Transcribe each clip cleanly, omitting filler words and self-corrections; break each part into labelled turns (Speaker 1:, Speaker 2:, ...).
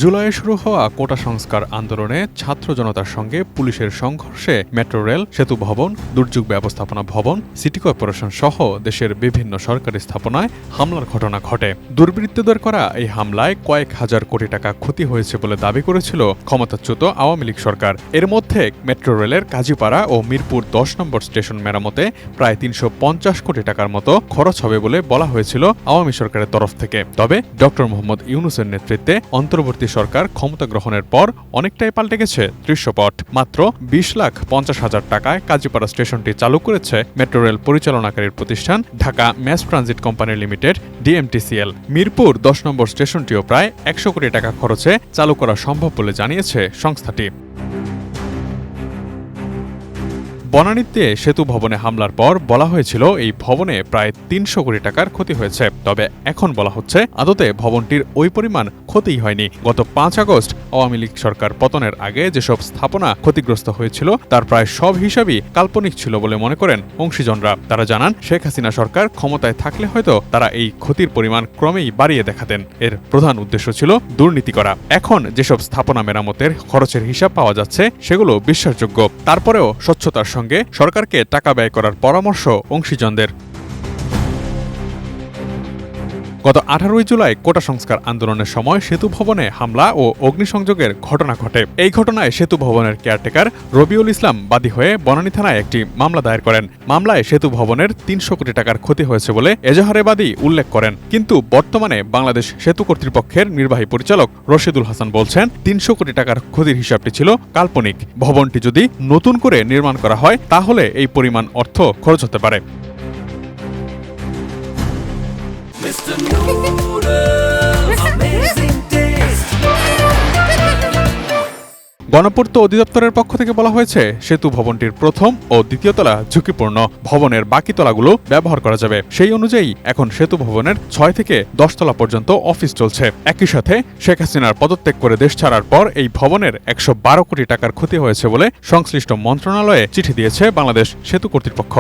Speaker 1: জুলাইয়ে শুরু হওয়া কোটা সংস্কার আন্দোলনে ছাত্র জনতার সঙ্গে পুলিশের সংঘর্ষে মেট্রো রেল, সেতু ভবন, দুর্যোগ ব্যবস্থাপনা ভবন, সিটি কর্পোরেশন সহ দেশের বিভিন্ন সরকারি স্থাপনায় হামলার ঘটনা ঘটে। দুর্বৃত্তদের করা এই হামলায় কয়েক হাজার কোটি টাকা ক্ষতি হয়েছে বলে দাবি করেছিল ক্ষমতাচ্যুত আওয়ামী লীগ সরকার। এর মধ্যে মেট্রো রেলের কাজীপাড়া ও মিরপুর ১০ নম্বর স্টেশন মেরামতে প্রায় ৩৫০ কোটি টাকার মতো খরচ হবে বলে বলা হয়েছিল আওয়ামী সরকারের তরফ থেকে। তবে ড মোহাম্মদ ইউনূসের নেতৃত্বে অন্তর্বর্তী সরকার ক্ষমতা গ্রহণের পর অনেকটাই পাল্টে গেছে দৃশ্যপট। মাত্র ২০,৫০,০০০ টাকায় কাজীপাড়া স্টেশনটি চালু করেছে মেট্রো রেল পরিচালনাকারী প্রতিষ্ঠান Dhaka mass transit company limited DMTCL। Mirpur ১০ number স্টেশনটিও প্রায় ১০০ কোটি টাকা খরচে চালু করা সম্ভব বলে জানিয়েছে সংস্থাটি। বনানীতে সেতু ভবনে হামলার পর বলা হয়েছিল এই ভবনে প্রায় ৩০০ কোটি টাকার ক্ষতি হয়েছে। তবে এখন বলা হচ্ছে আদতে ভবনটির ওই পরিমাণ ক্ষতিই হয়নি। গত ৫ আগস্ট আওয়ামী লীগ সরকার পতনের আগে যেসব স্থাপনা ক্ষতিগ্রস্ত হয়েছিল তার প্রায় সব হিসাবই কাল্পনিক ছিল বলে মনে করেন অংশীজনরা। তারা জানান, শেখ হাসিনা সরকার ক্ষমতায় থাকলে হয়তো তারা এই ক্ষতির পরিমাণ ক্রমেই বাড়িয়ে দেখাতেন। এর প্রধান উদ্দেশ্য ছিল দুর্নীতি করা। এখন যেসব স্থাপনা মেরামতের খরচের হিসাব পাওয়া যাচ্ছে সেগুলো বিশ্বাসযোগ্য। তারপরেও স্বচ্ছতার সঙ্গে সরকারকে টাকা ব্যয় করার পরামর্শ অংশীজনদের। গত ১৮ জুলাই কোটা সংস্কার আন্দোলনের সময় সেতু ভবনে হামলা ও অগ্নিসংযোগের ঘটনা ঘটে। এই ঘটনায় সেতু ভবনের কেয়ারটেকার রবিউল ইসলাম বাদী হয়ে বনানী থানায় একটি মামলা দায়ের করেন। মামলায় সেতু ভবনের ৩০০ কোটি টাকার ক্ষতি হয়েছে বলে এজাহারে বাদী উল্লেখ করেন। কিন্তু বর্তমানে বাংলাদেশ সেতু কর্তৃপক্ষের নির্বাহী পরিচালক রশিদুল হাসান বলছেন, ৩০০ কোটি টাকার ক্ষতির হিসাবটি ছিল কাল্পনিক। ভবনটি যদি নতুন করে নির্মাণ করা হয় তাহলে এই পরিমাণ অর্থ খরচ হতে পারে। গণপূর্ত অধিদপ্তরের পক্ষ থেকে বলা হয়েছে, সেতু ভবনটির প্রথম ও দ্বিতীয় তলা ঝুঁকিপূর্ণ। ভবনের বাকি তলাগুলো ব্যবহার করা যাবে। সেই অনুযায়ী এখন সেতু ভবনের ৬ থেকে ১০ তলা পর্যন্ত অফিস চলছে। একই সাথে শেখ হাসিনার পদত্যাগ করে দেশ ছাড়ার পর এই ভবনের ১১২ কোটি টাকার ক্ষতি হয়েছে বলে সংশ্লিষ্ট মন্ত্রণালয়ে চিঠি দিয়েছে বাংলাদেশ সেতু কর্তৃপক্ষ।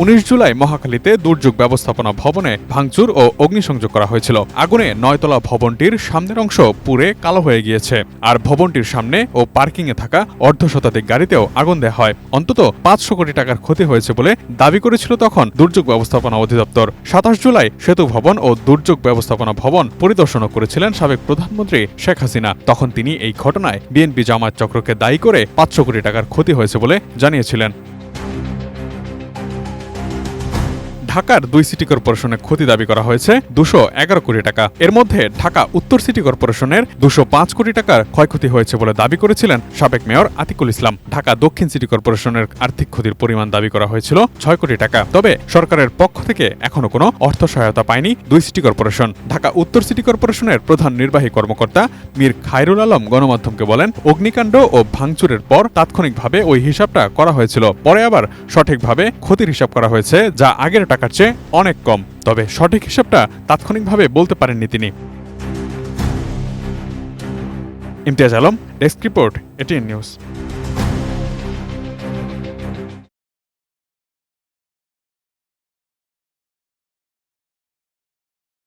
Speaker 1: ১৯ জুলাই মহাখালীতে দুর্যোগ ব্যবস্থাপনা ভবনে ভাঙচুর ও অগ্নিসংযোগ করা হয়েছিল। আগুনে ৯ তলা ভবনটির সামনের অংশ পুড়ে কালো হয়ে গিয়েছে। আর ভবনটির সামনে ও পার্কিংয়ে থাকা অর্ধশতাধিক গাড়িতেও আগুন দেওয়া হয়। অন্তত ৫০০ কোটি টাকার ক্ষতি হয়েছে বলে দাবি করেছিল তখন দুর্যোগ ব্যবস্থাপনা অধিদপ্তর। ২৭ জুলাই সেতু ভবন ও দুর্যোগ ব্যবস্থাপনা ভবন পরিদর্শনও করেছিলেন সাবেক প্রধানমন্ত্রী শেখ হাসিনা। তখন তিনি এই ঘটনায় বিএনপি জামায়াত চক্রকে দায়ী করে ৫০০ কোটি টাকার ক্ষতি হয়েছে বলে জানিয়েছিলেন। ঢাকার ২ সিটি কর্পোরেশনের ক্ষতি দাবি করা হয়েছে ২১১ কোটি টাকা। এর মধ্যে ঢাকা উত্তর সিটি কর্পোরেশনের ২০৫ কোটি টাকার ক্ষয়ক্ষতি হয়েছে বলে দাবি করেছিলেন সাবেক মেয়র আতিকুল ইসলাম। ঢাকা দক্ষিণ সিটি কর্পোরেশনের আর্থিক ক্ষতির পরিমাণ দাবি করা হয়েছিল ৬ কোটি টাকা। তবে সরকারের পক্ষ থেকে এখনো কোনো অর্থ সহায়তা পায়নি ২ সিটি কর্পোরেশন। ঢাকা উত্তর সিটি কর্পোরেশনের প্রধান নির্বাহী কর্মকর্তা মীর খায়রুল আলম গণমাধ্যমকে বলেন, অগ্নিকাণ্ড ও ভাঙচুরের পর তাৎক্ষণিকভাবে ওই হিসাবটা করা হয়েছিল। পরে আবার সঠিকভাবে ক্ষতির হিসাব করা হয়েছে, যা আগের টাকার চেয়ে অনেক কম। তবে সঠিক হিসাবটা তাৎক্ষণিকভাবে বলতে পারেননি তিনি। Imtiaz Alam, desk report, ATN news.